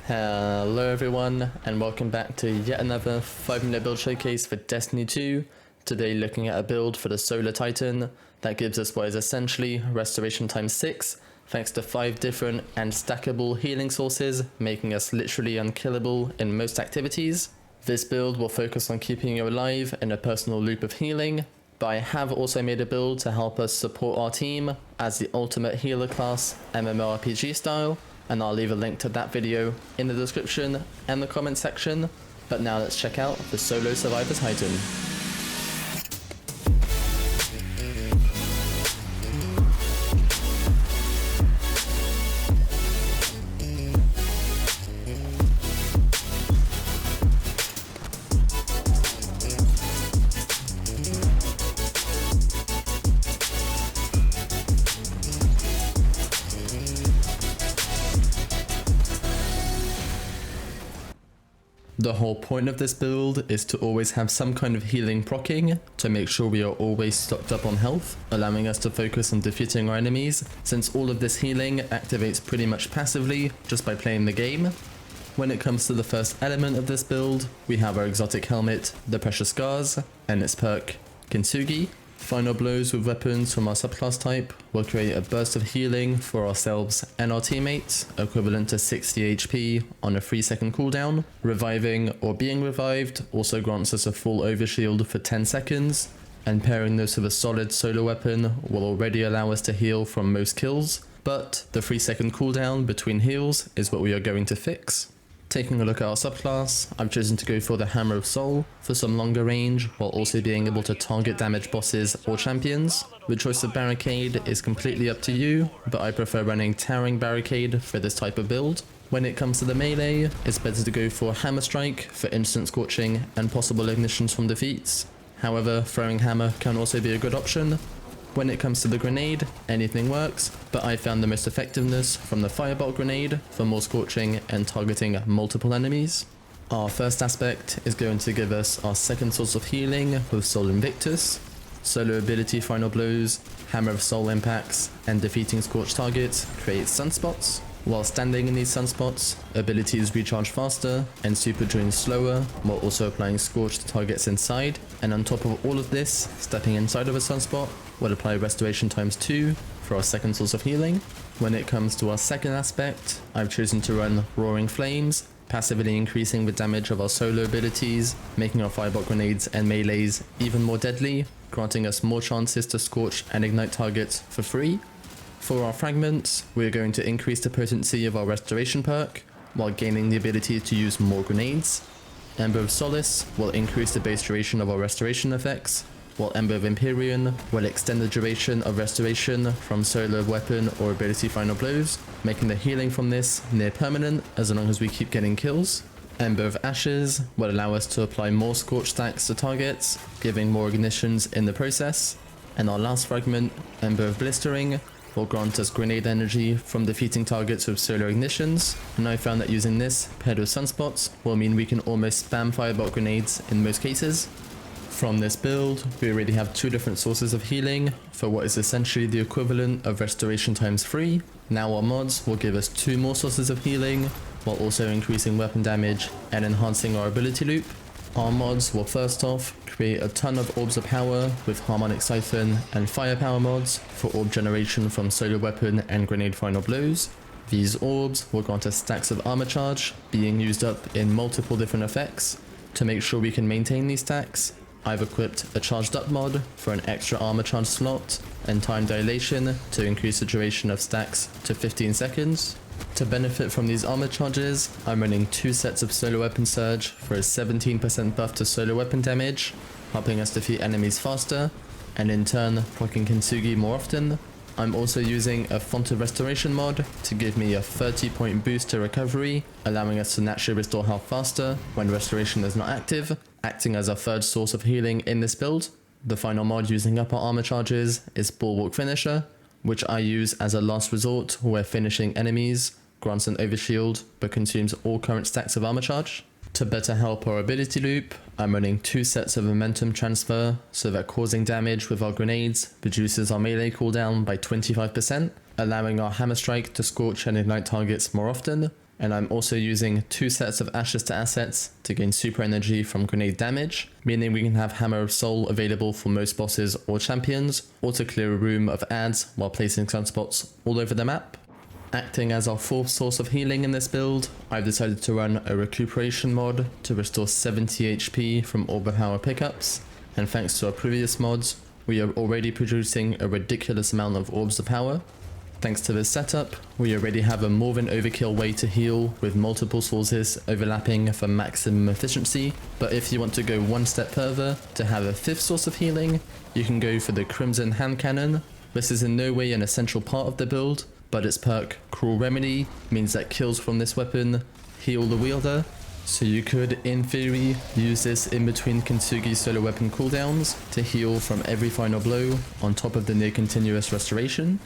Hello everyone, and welcome back to yet another 5-minute build showcase for Destiny 2. Today looking at a build for the Solar Titan that gives us what is essentially restoration times 6, thanks to 5 different and stackable healing sources, making us literally unkillable in most activities. This build will focus on keeping you alive in a personal loop of healing, but I have also made a build to help us support our team as the ultimate healer class MMORPG style, and I'll leave a link to that video in the description and the comment section. But now let's check out the Solo Survivor Titan. The whole point of this build is to always have some kind of healing proccing to make sure we are always stocked up on health, allowing us to focus on defeating our enemies, since all of this healing activates pretty much passively just by playing the game. When it comes to the first element of this build, we have our exotic helmet, the Precious Scars, and its perk, Kintsugi. Final blows with weapons from our subclass type will create a burst of healing for ourselves and our teammates, equivalent to 60 HP on a 3-second cooldown. Reviving or being revived also grants us a full overshield for 10 seconds, and pairing this with a solid solo weapon will already allow us to heal from most kills, but the 3-second cooldown between heals is what we are going to fix. Taking a look at our subclass, I've chosen to go for the Hammer of Soul for some longer range while also being able to target damage bosses or champions. The choice of Barricade is completely up to you, but I prefer running Towering Barricade for this type of build. When it comes to the melee, it's better to go for Hammer Strike for instant scorching and possible ignitions from defeats. However, throwing Hammer can also be a good option. When it comes to the grenade, anything works, but I found the most effectiveness from the FIREBOLT grenade for more scorching and targeting multiple enemies. Our first aspect is going to give us our second source of healing with Soul Invictus. Solo ability Final Blows, Hammer of Soul impacts, and defeating scorched targets create sunspots. While standing in these sunspots, abilities recharge faster and super drain slower, while also applying scorch to targets inside. And on top of all of this, stepping inside of a sunspot will apply restoration times 2 for our second source of healing. When it comes to our second aspect, I've chosen to run Roaring Flames, passively increasing the damage of our solo abilities, making our FIREBOLT grenades and melees even more deadly, granting us more chances to scorch and ignite targets for free. For our fragments, we're going to increase the potency of our restoration perk, while gaining the ability to use more grenades. Ember of Solace will increase the base duration of our restoration effects, while Ember of EMPYREAN will extend the duration of restoration from solo weapon or ability Final Blows, making the healing from this near permanent as long as we keep getting kills. Ember of Ashes will allow us to apply more scorch stacks to targets, giving more ignitions in the process. And our last fragment, Ember of Blistering, will grant us grenade energy from defeating targets with solo ignitions, and I found that using this paired with sunspots will mean we can almost spam FIREBOLT grenades in most cases. From this build, we already have 2 different sources of healing for what is essentially the equivalent of restoration times 3. Now our mods will give us 2 more sources of healing, while also increasing weapon damage and enhancing our ability loop. Our mods will first off create a ton of orbs of power with Harmonic Siphon and Firepower mods for orb generation from solo weapon and grenade Final Blows. These orbs will grant us stacks of armor charge, being used up in multiple different effects. To make sure we can maintain these stacks, I've equipped a charged up mod for an extra armor charge slot and time dilation to increase the duration of stacks to 15 seconds. To benefit from these armor charges, I'm running 2 sets of solo weapon surge for a 17% buff to solo weapon damage, helping us defeat enemies faster, and in turn proccing Kintsugi more often. I'm also using a Font of Restoration mod to give me a 30-point boost to recovery, allowing us to naturally restore health faster when restoration is not active, acting as our third source of healing in this build. The final mod using up our armor charges is BULWARK Finisher, which I use as a last resort where finishing enemies grants an overshield but consumes all current stacks of armor charge. To better help our ability loop, I'm running 2 sets of momentum transfer so that causing damage with our grenades reduces our melee cooldown by 25%, allowing our hammer strike to scorch and ignite targets more often, and I'm also using 2 sets of Ashes to Assets to gain super energy from grenade damage, meaning we can have Hammer of Soul available for most bosses or champions, or to clear a room of ads while placing sunspots all over the map. Acting as our 4th source of healing in this build, I've decided to run a Recuperation mod to restore 70 HP from overpower pickups, and thanks to our previous mods, we are already producing a ridiculous amount of orbs of power. Thanks to this setup, we already have a more than overkill way to heal with multiple sources overlapping for maximum efficiency, but if you want to go one step further to have a 5th source of healing, you can go for the Crimson Hand Cannon. This is in no way an essential part of the build, but its perk Cruel Remedy means that kills from this weapon heal the wielder, so you could, in theory, use this in between Kintsugi's solo weapon cooldowns to heal from every final blow on top of the near continuous restoration.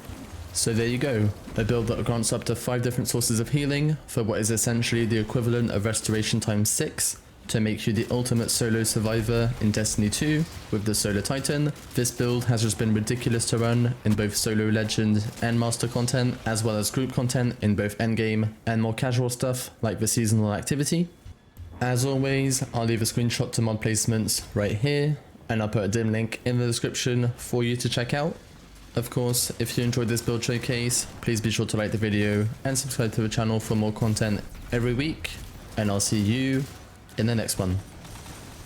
So there you go, a build that grants up to 5 different sources of healing for what is essentially the equivalent of restoration times 6 to make you the ultimate solo survivor in Destiny 2 with the Solar Titan. This build has just been ridiculous to run in both solo legend and master content, as well as group content in both endgame and more casual stuff like the seasonal activity. As always, I'll leave a screenshot to mod placements right here, and I'll put a dim link in the description for you to check out. Of course, if you enjoyed this build showcase, please be sure to like the video and subscribe to the channel for more content every week, and I'll see you in the next one.